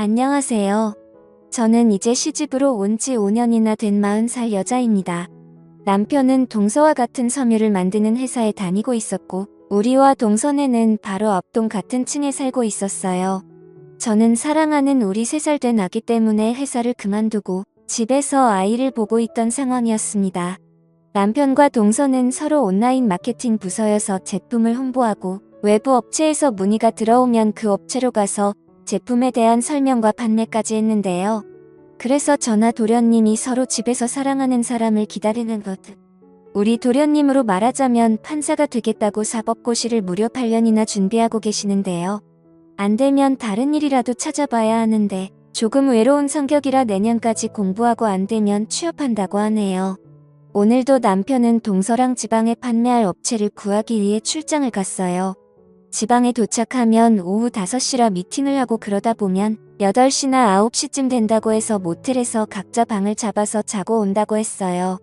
안녕하세요. 저는 이제 시집으로 온 지 5년이나 된 40살 여자입니다. 남편은 동서와 같은 섬유를 만드는 회사에 다니고 있었고, 우리와 동서네는 바로 앞동 같은 층에 살고 있었어요. 저는 사랑하는 우리 3살 된 아기 때문에 회사를 그만두고 집에서 아이를 보고 있던 상황이었습니다. 남편과 동서는 서로 온라인 마케팅 부서여서 제품을 홍보하고 외부 업체에서 문의가 들어오면 그 업체로 가서 제품에 대한 설명과 판매까지 했는데요. 그래서 저나 도련님이 서로 집에서 사랑하는 사람을 기다리는 것. 우리 도련님으로 말하자면 판사가 되겠다고 사법고시를 무려 8년이나 준비하고 계시는데요. 안 되면 다른 일이라도 찾아봐야 하는데 조금 외로운 성격이라 내년까지 공부하고 안 되면 취업한다고 하네요. 오늘도 남편은 동서랑 지방에 판매할 업체를 구하기 위해 출장을 갔어요. 지방에 도착하면 오후 5시라 미팅을 하고 그러다 보면 8시나 9시쯤 된다고 해서 모텔에서 각자 방을 잡아서 자고 온다고 했어요.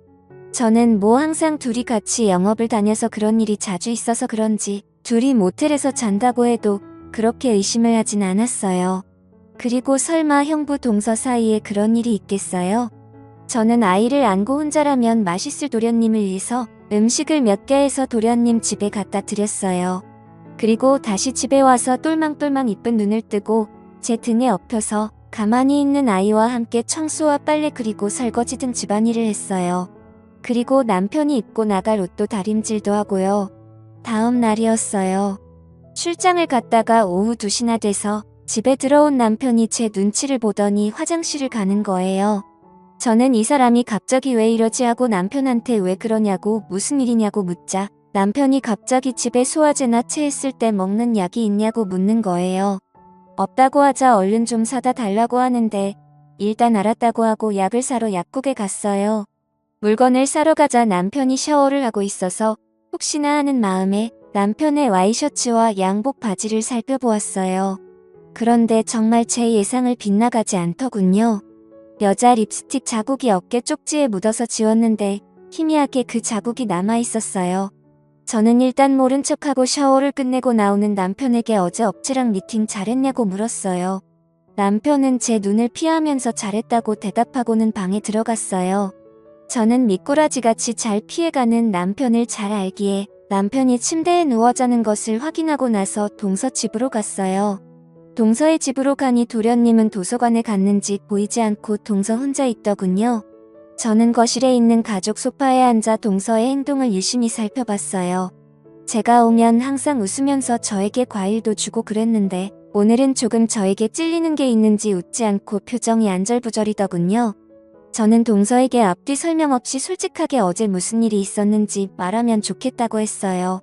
저는 항상 둘이 같이 영업을 다녀서 그런 일이 자주 있어서 그런지 둘이 모텔에서 잔다고 해도 그렇게 의심을 하진 않았어요. 그리고 설마 형부 동서 사이에 그런 일이 있겠어요? 저는 아이를 안고 혼자라면 맛있을 도련님을 위해서 음식을 몇 개 해서 도련님 집에 갖다 드렸어요. 그리고 다시 집에 와서 똘망똘망 이쁜 눈을 뜨고 제 등에 엎혀서 가만히 있는 아이와 함께 청소와 빨래 그리고 설거지 등 집안일을 했어요. 그리고 남편이 입고 나갈 옷도 다림질도 하고요. 다음 날이었어요. 출장을 갔다가 오후 2시나 돼서 집에 들어온 남편이 제 눈치를 보더니 화장실을 가는 거예요. 저는 이 사람이 갑자기 왜 이러지 하고 남편한테 왜 그러냐고 무슨 일이냐고 묻자 남편이 갑자기 집에 소화제나 체했을 때 먹는 약이 있냐고 묻는 거예요. 없다고 하자 얼른 좀 사다 달라고 하는데 일단 알았다고 하고 약을 사러 약국에 갔어요. 물건을 사러 가자 남편이 샤워를 하고 있어서 혹시나 하는 마음에 남편의 와이셔츠와 양복 바지를 살펴보았어요. 그런데 정말 제 예상을 빗나가지 않더군요. 여자 립스틱 자국이 어깨 쪽지에 묻어서 지웠는데 희미하게 그 자국이 남아있었어요. 저는 일단 모른 척하고 샤워를 끝내고 나오는 남편에게 어제 업체랑 미팅 잘했냐고 물었어요. 남편은 제 눈을 피하면서 잘했다고 대답하고는 방에 들어갔어요. 저는 미꾸라지같이 잘 피해가는 남편을 잘 알기에 남편이 침대에 누워 자는 것을 확인하고 나서 동서 집으로 갔어요. 동서의 집으로 가니 도련님은 도서관에 갔는지 보이지 않고 동서 혼자 있더군요. 저는 거실에 있는 가죽 소파에 앉아 동서의 행동을 유심히 살펴봤어요. 제가 오면 항상 웃으면서 저에게 과일도 주고 그랬는데 오늘은 조금 저에게 찔리는 게 있는지 웃지 않고 표정이 안절부절이더군요. 저는 동서에게 앞뒤 설명 없이 솔직하게 어제 무슨 일이 있었는지 말하면 좋겠다고 했어요.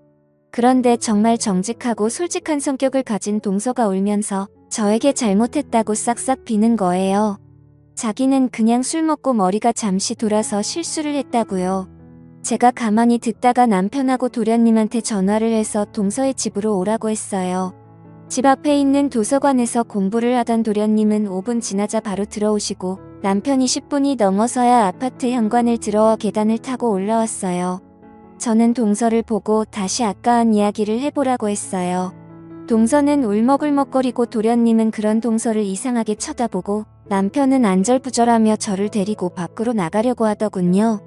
그런데 정말 정직하고 솔직한 성격을 가진 동서가 울면서 저에게 잘못했다고 싹싹 비는 거예요. 자기는 그냥 술 먹고 머리가 잠시 돌아서 실수를 했다고요. 제가 가만히 듣다가 남편하고 도련님한테 전화를 해서 동서의 집으로 오라고 했어요. 집 앞에 있는 도서관에서 공부를 하던 도련님은 5분 지나자 바로 들어오시고 남편이 10분이 넘어서야 아파트 현관을 들어와 계단을 타고 올라왔어요. 저는 동서를 보고 다시 아까 한 이야기를 해보라고 했어요. 동서는 울먹울먹거리고 도련님은 그런 동서를 이상하게 쳐다보고 남편은 안절부절하며 저를 데리고 밖으로 나가려고 하더군요.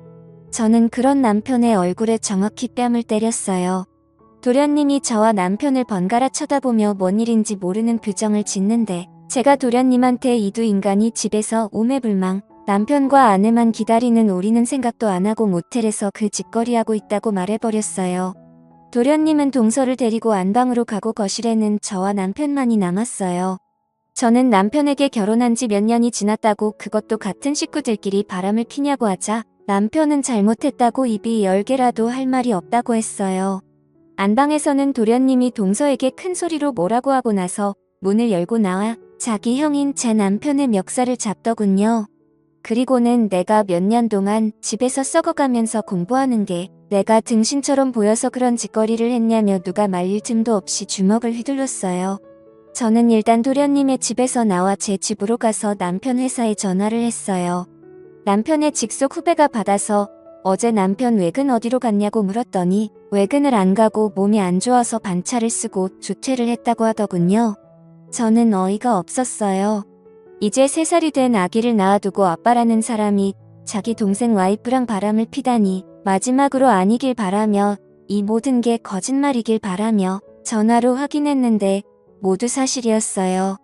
저는 그런 남편의 얼굴에 정확히 뺨을 때렸어요. 도련님이 저와 남편을 번갈아 쳐다보며 뭔 일인지 모르는 표정을 짓는데 제가 도련님한테 이 두 인간이 집에서 오매불망 남편과 아내만 기다리는 우리는 생각도 안 하고 모텔에서 그 짓거리하고 있다고 말해버렸어요. 도련님은 동서를 데리고 안방으로 가고 거실에는 저와 남편만이 남았어요. 저는 남편에게 결혼한 지 몇 년이 지났다고 그것도 같은 식구들끼리 바람을 피냐고 하자 남편은 잘못했다고 입이 10개라도 할 말이 없다고 했어요. 안방에서는 도련님이 동서에게 큰 소리로 뭐라고 하고 나서 문을 열고 나와 자기 형인 제 남편의 멱살을 잡더군요. 그리고는 내가 몇 년 동안 집에서 썩어가면서 공부하는 게 내가 등신처럼 보여서 그런 짓거리를 했냐며 누가 말릴 틈도 없이 주먹을 휘둘렀어요. 저는 일단 도련님의 집에서 나와 제 집으로 가서 남편 회사에 전화를 했어요. 남편의 직속 후배가 받아서 어제 남편 외근 어디로 갔냐고 물었더니 외근을 안 가고 몸이 안 좋아서 반차를 쓰고 조퇴를 했다고 하더군요. 저는 어이가 없었어요. 이제 3살이 된 아기를 낳아두고 아빠라는 사람이 자기 동생 와이프랑 바람을 피다니 마지막으로 아니길 바라며 이 모든 게 거짓말이길 바라며 전화로 확인했는데 모두 사실이었어요.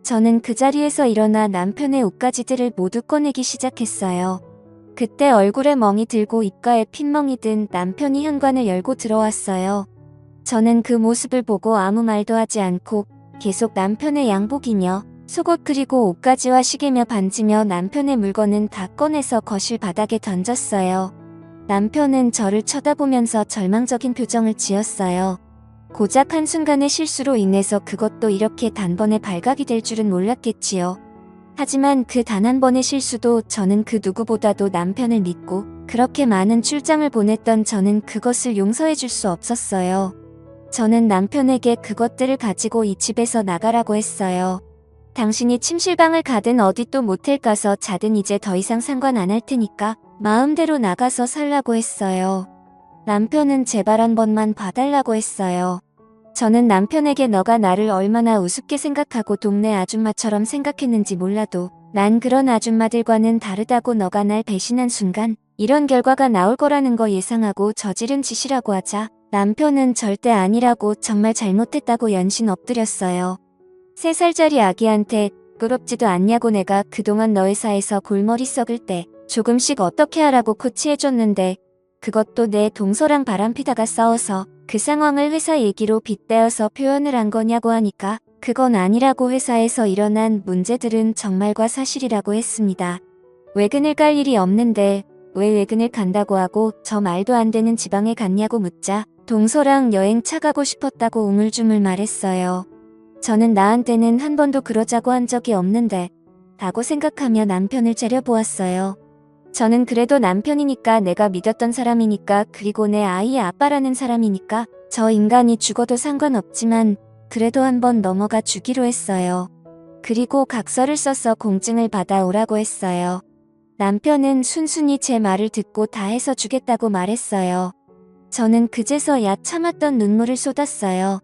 저는 그 자리에서 일어나 남편의 옷가지들을 모두 꺼내기 시작했어요. 그때 얼굴에 멍이 들고 입가에 핏멍이 든 남편이 현관을 열고 들어왔어요. 저는 그 모습을 보고 아무 말도 하지 않고 계속 남편의 양복이며 속옷 그리고 옷가지와 시계며 반지며 남편의 물건은 다 꺼내서 거실 바닥에 던졌어요. 남편은 저를 쳐다보면서 절망적인 표정을 지었어요. 고작 한순간의 실수로 인해서 그것도 이렇게 단번에 발각이 될 줄은 몰랐겠지요. 하지만 그 단 한 번의 실수도 저는 그 누구보다도 남편을 믿고 그렇게 많은 출장을 보냈던 저는 그것을 용서해 줄 수 없었어요. 저는 남편에게 그것들을 가지고 이 집에서 나가라고 했어요. 당신이 침실방을 가든 어디 또 모텔 가서 자든 이제 더 이상 상관 안 할 테니까 마음대로 나가서 살라고 했어요. 남편은 제발 한 번만 봐달라고 했어요. 저는 남편에게 너가 나를 얼마나 우습게 생각하고 동네 아줌마처럼 생각했는지 몰라도 난 그런 아줌마들과는 다르다고 너가 날 배신한 순간 이런 결과가 나올 거라는 거 예상하고 저지른 짓이라고 하자 남편은 절대 아니라고 정말 잘못했다고 연신 엎드렸어요. 3살짜리 아기한테 부끄럽지도 않냐고 내가 그동안 너 회사에서 골머리 썩을 때 조금씩 어떻게 하라고 코치해줬는데 그것도 내 동서랑 바람피다가 싸워서 그 상황을 회사 얘기로 빗대어서 표현을 한 거냐고 하니까 그건 아니라고 회사에서 일어난 문제들은 정말과 사실이라고 했습니다. 외근을 갈 일이 없는데 왜 외근을 간다고 하고 저 말도 안 되는 지방에 갔냐고 묻자 동서랑 여행 차 가고 싶었다고 우물쭈물 말했어요. 저는 나한테는 한 번도 그러자고 한 적이 없는데 라고 생각하며 남편을 째려보았어요. 저는 그래도 남편이니까 내가 믿었던 사람이니까 그리고 내 아이의 아빠라는 사람이니까 저 인간이 죽어도 상관없지만 그래도 한번 넘어가 주기로 했어요. 그리고 각서를 써서 공증을 받아오라고 했어요. 남편은 순순히 제 말을 듣고 다 해서 주겠다고 말했어요. 저는 그제서야 참았던 눈물을 쏟았어요.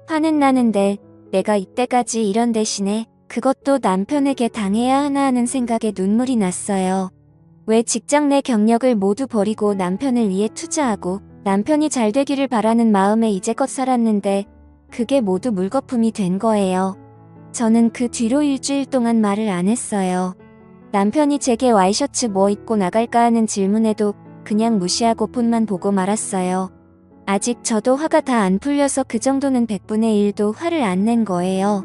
화는 나는데 내가 이때까지 이런 대신에 그것도 남편에게 당해야 하나 하는 생각에 눈물이 났어요. 왜 직장 내 경력을 모두 버리고 남편을 위해 투자하고 남편이 잘 되기를 바라는 마음에 이제껏 살았는데 그게 모두 물거품이 된 거예요. 저는 그 뒤로 일주일 동안 말을 안 했어요. 남편이 제게 와이셔츠 뭐 입고 나갈까 하는 질문에도 그냥 무시하고 폰만 보고 말았어요. 아직 저도 화가 다 안 풀려서 그 정도는 100분의 1도 화를 안 낸 거예요.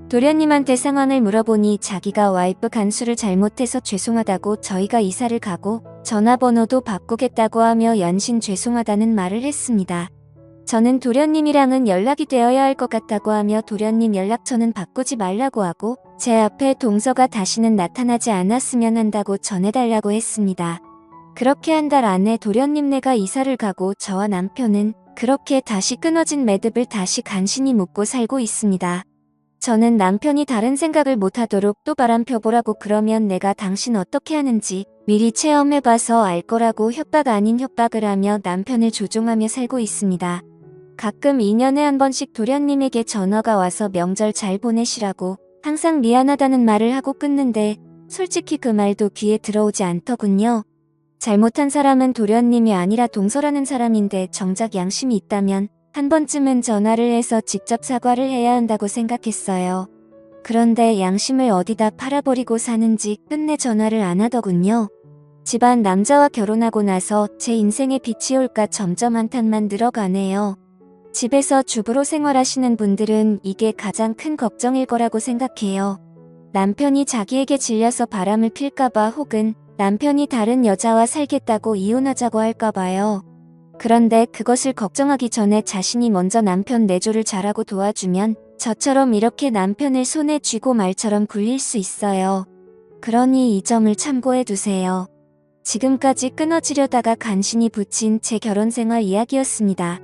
도련님한테 상황을 물어보니 자기가 와이프 간수를 잘못해서 죄송하다고 저희가 이사를 가고 전화번호도 바꾸겠다고 하며 연신 죄송하다는 말을 했습니다. 저는 도련님이랑은 연락이 되어야 할 것 같다고 하며 도련님 연락처는 바꾸지 말라고 하고 제 앞에 동서가 다시는 나타나지 않았으면 한다고 전해달라고 했습니다. 그렇게 한 달 안에 도련님네가 이사를 가고 저와 남편은 그렇게 다시 끊어진 매듭을 다시 간신히 묶고 살고 있습니다. 저는 남편이 다른 생각을 못하도록 또 바람 펴보라고 그러면 내가 당신 어떻게 하는지 미리 체험해봐서 알 거라고 협박 아닌 협박을 하며 남편을 조종하며 살고 있습니다. 가끔 2년에 한 번씩 도련님에게 전화가 와서 명절 잘 보내시라고 항상 미안하다는 말을 하고 끊는데 솔직히 그 말도 귀에 들어오지 않더군요. 잘못한 사람은 도련님이 아니라 동서라는 사람인데 정작 양심이 있다면 한 번쯤은 전화를 해서 직접 사과를 해야 한다고 생각했어요. 그런데 양심을 어디다 팔아버리고 사는지 끝내 전화를 안 하더군요. 집안 남자와 결혼하고 나서 제 인생에 빛이 올까 점점 한탄만 늘어가네요. 집에서 주부로 생활하시는 분들은 이게 가장 큰 걱정일 거라고 생각해요. 남편이 자기에게 질려서 바람을 필까봐 혹은 남편이 다른 여자와 살겠다고 이혼하자고 할까봐요. 그런데 그것을 걱정하기 전에 자신이 먼저 남편 내조를 잘하고 도와주면 저처럼 이렇게 남편을 손에 쥐고 말처럼 굴릴 수 있어요. 그러니 이 점을 참고해 두세요. 지금까지 끊어지려다가 간신히 붙인 제 결혼생활 이야기였습니다.